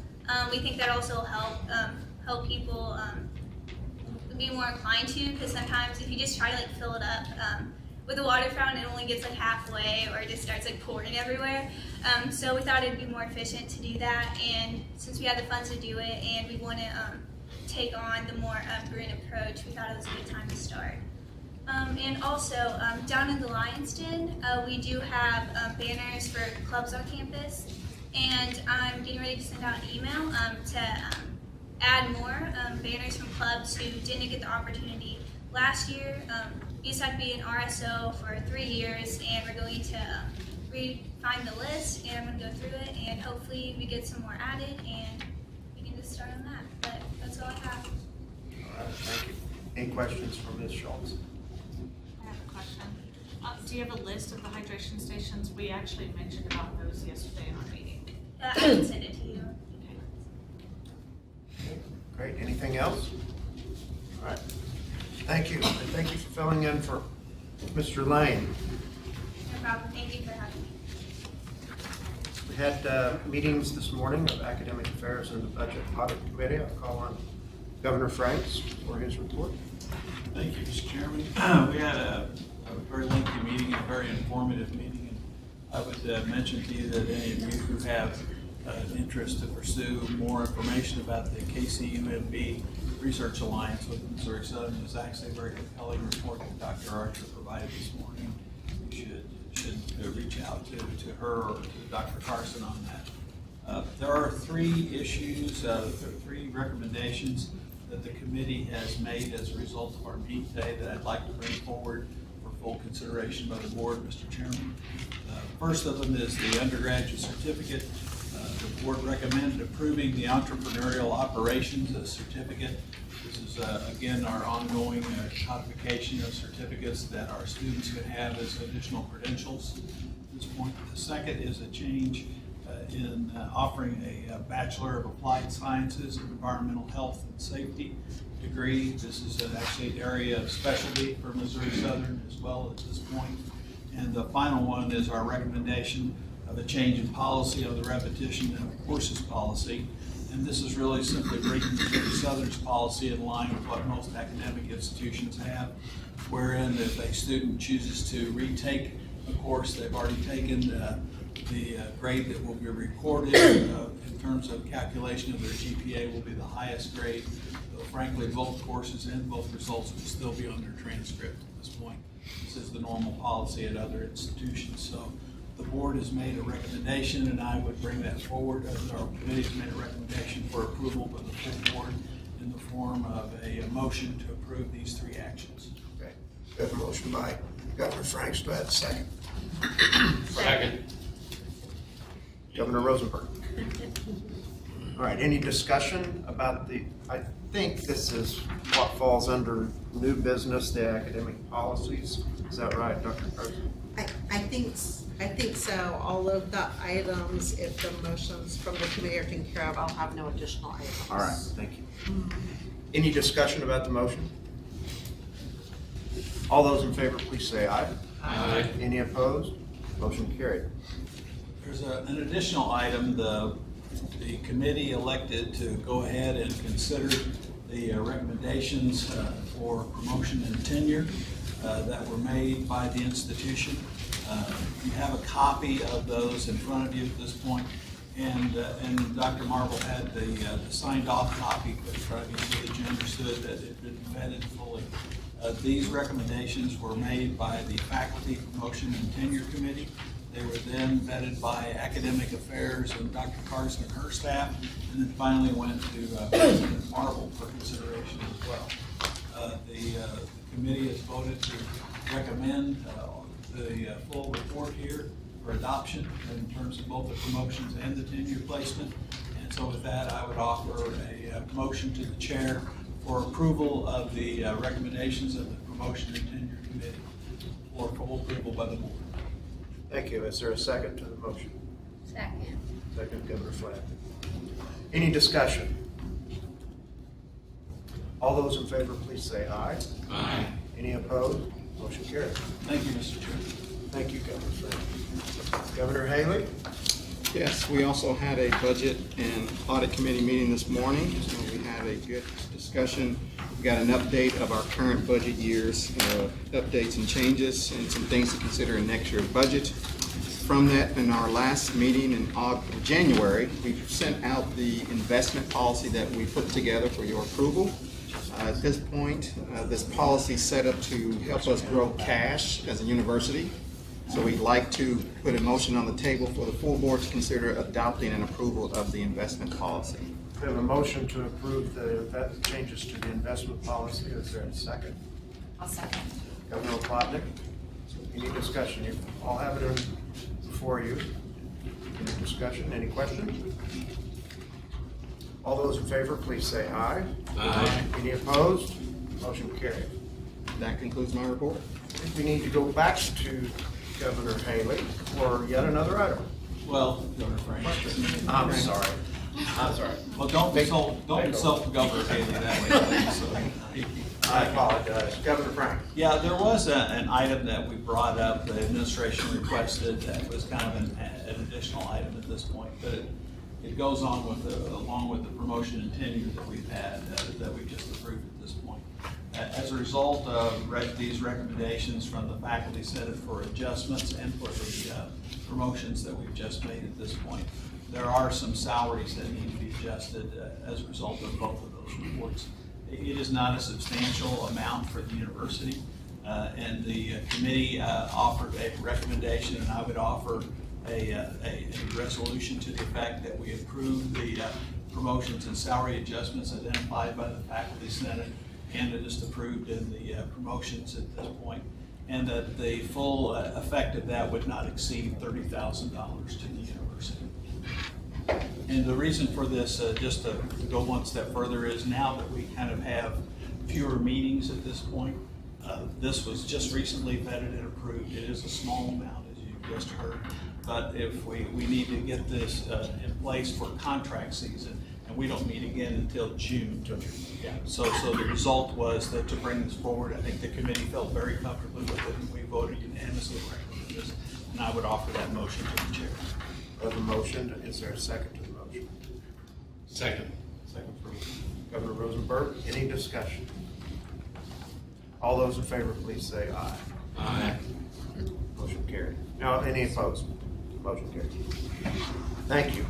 We think that also help people be more inclined to, because sometimes if you just try to like fill it up with a water fountain, it only gets like halfway or it just starts like pouring everywhere. So we thought it'd be more efficient to do that, and since we had the funds to do it and we want to take on the more green approach, we thought it was a good time to start. And also, down in the Lion's Den, we do have banners for clubs on campus, and I'm getting ready to send out an email to add more banners from clubs who didn't get the opportunity last year. You just have to be an RSO for 3 years, and we're going to find the list, and I'm going to go through it, and hopefully we get some more added, and we can just start on that. But that's all I have. All right, thank you. Any questions for Ms. Schultz? I have a question. Do you have a list of the hydration stations? We actually mentioned about those yesterday in our meeting. I can send it to you. Great, anything else? All right, thank you, and thank you for filling in for Mr. Lane. No problem. Thank you for having me. We had meetings this morning of Academic Affairs and the Budget Audit Committee. I'll call on Governor Franks for his report. Thank you, Mr. Chairman. We had a very lengthy meeting, a very informative meeting, and I would mention to you that any of you who have an interest to pursue more information about the KCUMB Research Alliance with Missouri Southern is actually a very compelling report that Dr. Archer provided this morning. You should reach out to her or to Dr. Carson on that. There are 3 issues, 3 recommendations that the committee has made as a result of our meeting today that I'd like to bring forward for full consideration by the board, Mr. Chairman. First of them is the undergraduate certificate. The board recommended approving the entrepreneurial operations certificate. This is, again, our ongoing codification of certificates that our students can have as additional credentials at this point. The second is a change in offering a Bachelor of Applied Sciences in Environmental Health and Safety degree. This is actually an area of specialty for Missouri Southern as well at this point. And the final one is our recommendation of a change in policy of the repetition of courses policy. And this is really simply bringing Missouri Southern's policy in line with what most academic institutions have, wherein if a student chooses to retake a course they've already taken, the grade that will be recorded in terms of calculation of their GPA will be the highest grade. Though frankly, both courses and both results will still be on their transcript at this point. This is the normal policy at other institutions. So the board has made a recommendation, and I would bring that forward. Our committee has made a recommendation for approval by the full board in the form of a motion to approve these 3 actions. Okay, we have a motion by Governor Franks. Do I have a second? Second. Governor Rosenberg. All right, any discussion about I think this is what falls under new business, the academic policies. Is that right, Dr. Carson? I think so. All of the items, if the motions from the committee are taken care of, I'll have no additional items. All right, thank you. Any discussion about the motion? All those in favor, please say aye. Aye. Any opposed? Motion carried. There's an additional item. The committee elected to go ahead and consider the recommendations for promotion and tenure that were made by the institution. You have a copy of those in front of you at this point, and Dr. Marble had the signed off copy put in front of you so that you understood that it had been vetted fully These recommendations were made by the Faculty Promotion and Tenure Committee. They were then vetted by Academic Affairs and Dr. Carson and her staff, and then finally went to President Marble for consideration as well. The committee has voted to recommend the full report here for adoption in terms of both the promotions and the tenure placement. And so with that, I would offer a motion to the chair for approval of the recommendations of the Promotion and Tenure Committee for full approval by the board. Thank you. Is there a second to the motion? Second. Second, Governor Flatt. Any discussion? All those in favor, please say aye. Aye. Any opposed? Motion carries. Thank you, Mr. Chair. Thank you, Governor Flatt. Governor Haley? Yes, we also had a budget and audit committee meeting this morning, so we had a good discussion. We got an update of our current budget years, updates and changes, and some things to consider in next year's budget. From that, in our last meeting in January, we sent out the investment policy that we put together for your approval. At this point, this policy is set up to help us grow cash as a university. So we'd like to put a motion on the table for the full board to consider adopting an approval of the investment policy. We have a motion to approve the changes to the investment policy. Is there a second? I'll second. Governor Plotnick? Any discussion? You all have it before you. Any discussion? Any questions? All those in favor, please say aye. Aye. Any opposed? Motion carried. That concludes my report. I think we need to go back to Governor Haley for yet another item. Well, Governor Frank. I'm sorry. I'm sorry. Well, don't insult Governor Haley that way, please. So, I apologize. Governor Frank. yeah, there was an item that we brought up, the administration requested, that was kind of an additional item at this point, but it goes on with along with the promotion and tenure that we've had, that we just approved at this point. As a result of these recommendations from the Faculty Senate for adjustments and for the promotions that we've just made at this point, there are some salaries that need to be adjusted as a result of both of those reports. It is not a substantial amount for the university, and the committee offered a recommendation, and I would offer a resolution to the effect that we approve the promotions and salary adjustments identified by the Faculty Senate and it is approved in the promotions at this point, and that the full effect of that would not exceed $30,000 to the university. And the reason for this, just to go one step further, is now that we kind of have fewer meetings at this point, this was just recently vetted and approved. It is a small amount, as you just heard, but if we need to get this in place for contract season, and we don't meet again until June. Yeah. So the result was that to bring this forward, I think the committee felt very comfortably with it, and we voted unanimously to recommend this. And I would offer that motion to the chair. We have a motion. Is there a second to the motion? Second. Second from Governor Rosenberg. Any discussion? All those in favor, please say aye. Aye. Motion carried. Now, any opposed? Motion carried. Thank you,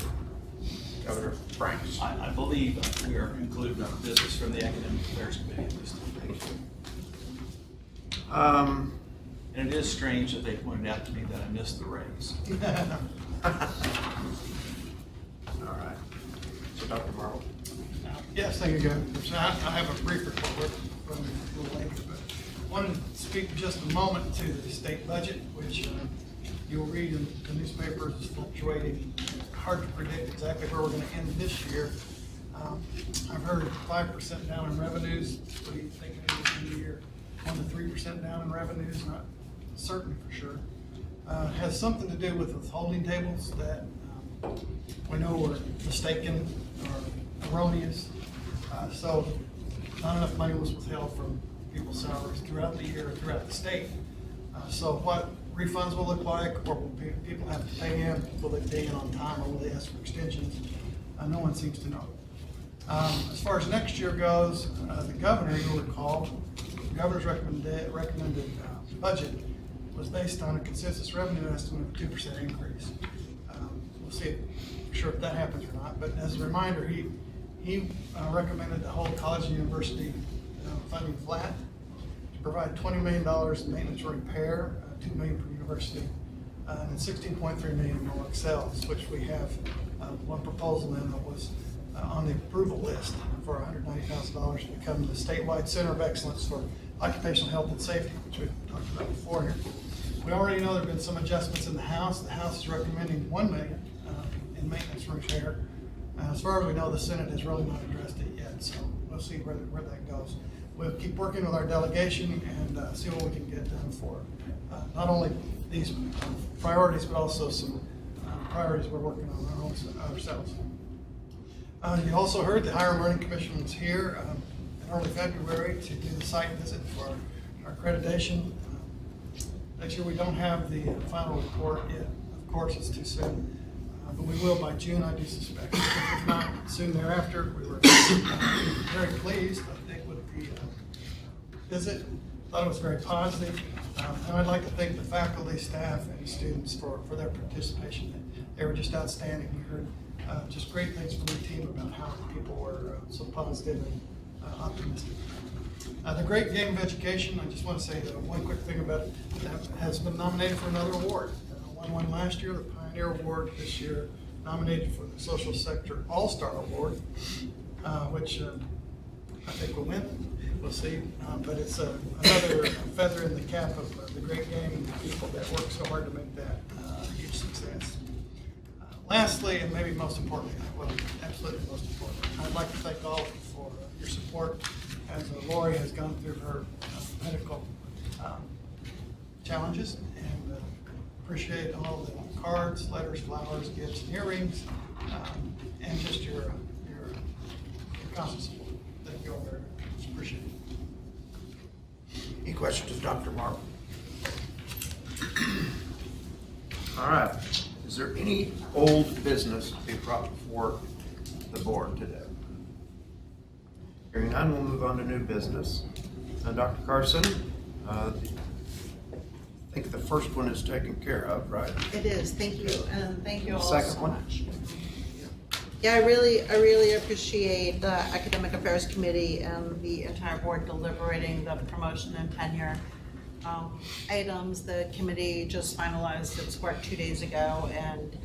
Governor Franks. I believe we are concluding our business from the Academic Affairs Committee at this time. Thank you. And it is strange that they pointed out to me that I missed the raise. All right. So Dr. Marble. Yes, thank you, Governor. So I have a brief report from a little later, but I wanted to speak for just a moment to the state budget, which you'll read in the newspapers is fluctuating. Hard to predict exactly where we're going to end this year. I've heard 5% down in revenues. What do you think it is in the year? 1 to 3% down in revenues, not certain for sure. It has something to do with withholding tables that we know were mistaken or erroneous. So not enough money was withheld from people's salaries throughout the year, throughout the state. So what refunds will look like, or will people have to pay in? Will they pay in on time, or will they ask for extensions? No one seems to know. As far as next year goes, the governor, you'll recall, the governor's recommended budget was based on a consensus revenue estimate of a 2% increase. We'll see for sure if that happens or not, but as a reminder, he recommended to hold college and university funding flat, provide $20 million in maintenance and repair, $2 million per university, and $16.3 million in more excels, which we have one proposal in that was on the approval list for $190,000 to become the statewide Center of Excellence for Occupational Health and Safety, which we've talked about before here. We already know there have been some adjustments in the House. The House is recommending $1 million in maintenance and repair. As far as we know, the Senate has really not addressed it yet, so we'll see where that goes. We'll keep working with our delegation and see what we can get done for not only these priorities, but also some priorities we're working on ourselves. You also heard the Higher Learning Commission was here in early February to do the site visit for our accreditation. Next year we don't have the final report yet. Of course, it's too soon, but we will by June, I do suspect. If not soon thereafter, we were very pleased, I think, with the visit. Thought it was very positive. And I'd like to thank the faculty, staff, and students for their participation. They were just outstanding. We heard just great things from the team about how people were so positive and optimistic. The Great Game of Education, I just want to say one quick thing about it, has been nominated for another award. Won one last year, the Pioneer Award, this year nominated for the Social Sector All-Star Award, which I think will win. We'll see, but it's another feather in the cap of the Great Game and the people that work so hard to make that a huge success. Lastly, and maybe most importantly, well, absolutely most important, I'd like to thank all of you for your support as Lori has gone through her medical challenges, and appreciate all the cards, letters, flowers, gifts, and earrings, and just your constant support. Thank you all very much. Appreciate it. Any questions of Dr. Marvel? All right. Is there any old business to be brought before the board today? Hearing none, we'll move on to new business. Dr. Carson, I think the first one is taken care of, right? It is, thank you, and thank you all The second so one? much. Yeah, I really appreciate the Academic Affairs Committee and the entire board deliberating the promotion and tenure items. The committee just finalized its work 2 days ago, and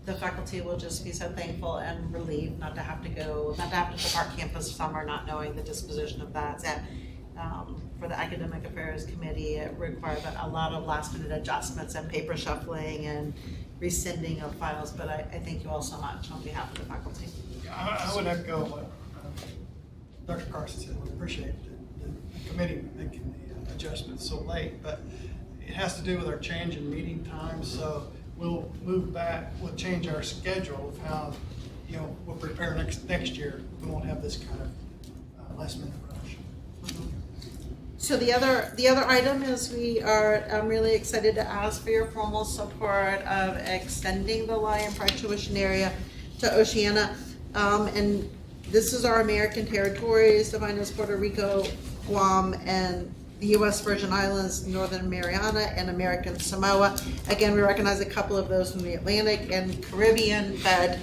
the faculty will just be so thankful and relieved not to have to depart campus summer not knowing the disposition of that. So, for the Academic Affairs Committee, it required a lot of last minute adjustments and paper shuffling and rescinding of files, but I thank you all so much on behalf of the faculty. I would echo what Dr. Carson said. We appreciate the committee making the adjustments so late, but it has to do with our change in meeting times, so we'll move back, we'll change our schedule of how, we'll prepare next year. We won't have this kind of last minute rush. So the other item is we are really excited to ask for your formal support of extending the Lion Pride tuition area to Oceania. And this is our American territories, defined as Puerto Rico, Guam, and the U.S. Virgin Islands, Northern Mariana, and American Samoa. Again, we recognize a couple of those from the Atlantic and Caribbean, but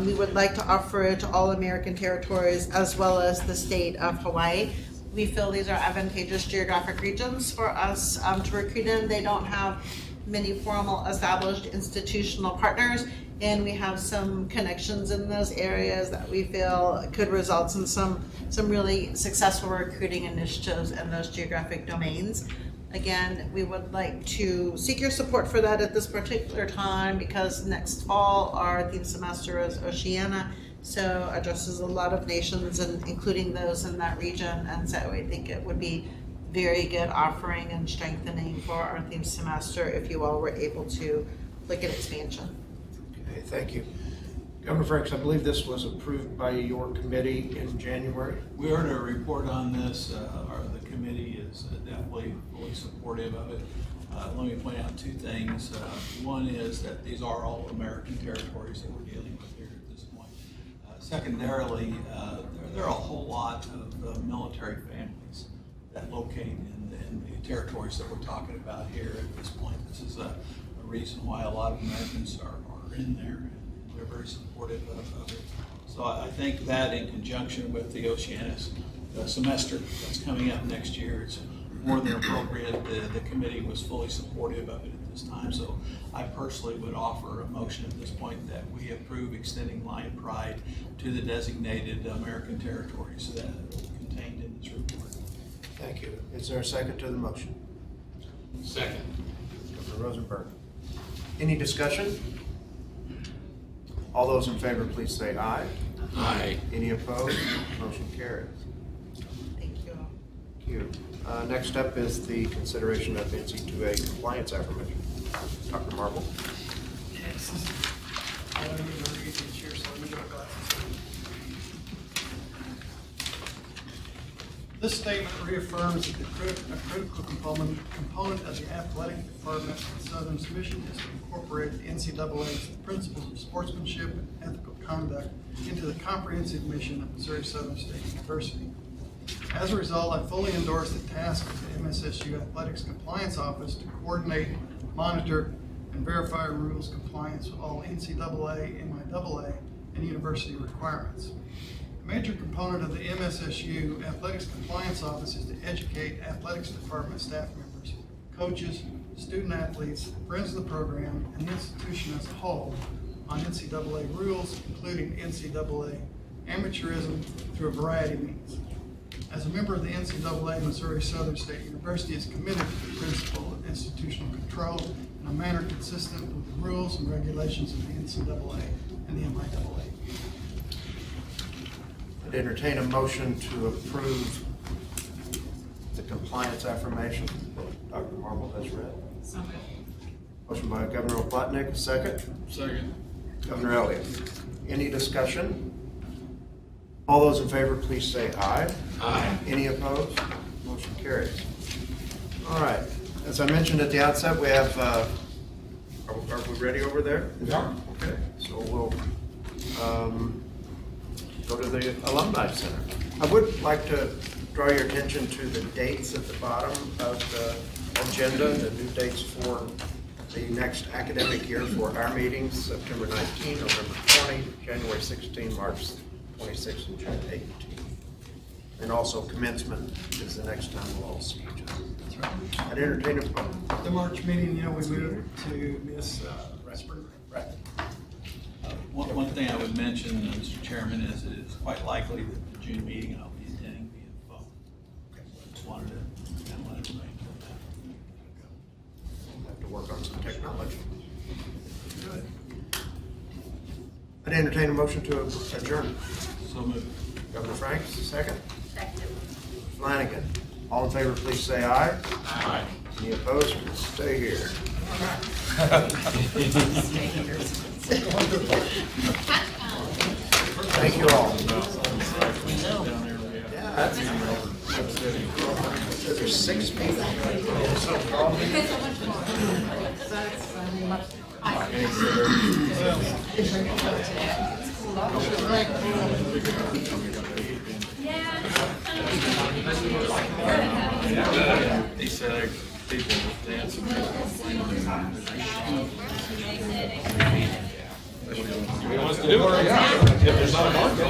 we would like to offer it to all American territories as well as the state of Hawaii. We feel these are advantageous geographic regions for us to recruit in. They don't have many formal established institutional partners, and we have some connections in those areas that we feel could result in some really successful recruiting initiatives in those geographic domains. Again, we would like to seek your support for that at this particular time, because next fall our theme semester is Oceania, so addresses a lot of nations, and including those in that region, and so I think it would be very good offering and strengthening for our theme semester if you all were able to look at expansion. Okay, thank you. Governor Franks, I believe this was approved by your committee in January. We heard a report on this. The committee is definitely fully supportive of it. Let me point out two things. One is that these are all American territories that we're dealing with here at this point. Secondarily, there are a whole lot of military families that locate in the territories that we're talking about here at this point. This is a reason why a lot of Americans are in there, and they're very supportive of it. So I think that, in conjunction with the Oceania semester that's coming up next year, it's more than appropriate. The committee was fully supportive of it at this time. So I personally would offer a motion at this point that we approve extending Lion Pride to the designated American territories that are contained in this report. Thank you. Is there a second to the motion? Second. Governor Rosenberg. Any discussion? All those in favor, please say aye. Aye. Any opposed? Motion carries. Thank you. Thank you. Next up is the consideration of NC2A compliance affirmation. Dr. Marble. Yes. I don't need to read each year, so let me get my glasses. This statement reaffirms that a critical component of the athletic department of Southern's mission is to incorporate the NCAA's principles of sportsmanship and ethical conduct into the comprehensive mission of Missouri Southern State University. As a result, I fully endorse the task of the MSSU Athletics Compliance Office to coordinate, monitor, and verify rules compliance with all NCAA, MIAA, and university requirements. A major component of the MSSU Athletics Compliance Office is to educate athletics department staff members, coaches, student athletes, friends of the program, and the institution as a whole on NCAA rules, including NCAA amateurism through a variety of means. As a member of the NCAA, Missouri Southern State University is committed to the principle of institutional control in a manner consistent with the rules and regulations of the NCAA and the MIAA. I'd entertain a motion to approve the compliance affirmation that Dr. Marble has read. So moved. Motion by Governor Plotnick, second. Second. Governor Elliott. Any discussion? All those in favor, please say aye. Aye. Any opposed? Motion carries. All right. As I mentioned at the outset, we have, are we ready over there? Yeah. Okay, so we'll go to the Alumni Center. I would like to draw your attention to the dates at the bottom of the agenda, the new dates for the next academic year for our meetings, September 19, November 20, January 16, March 26, and June 18. And also commencement is the next time we'll all see each other. That's right. I'd entertain a The March meeting, we moved to this spring break. One thing I would mention, Mr. Chairman, is it is quite likely that the June meeting I'll be attending via phone. Just wanted to kind of let everybody know that. We'll have to work on some technology. Good. I'd entertain a motion to adjourn. So moved. Governor Franks, second. Second. Flanagan. All in favor, please say aye. Aye. Any opposed? Stay here. Thank you all. Yeah, that's, there's 6 people. He said people dancing. He wants to do it. If there's not a market.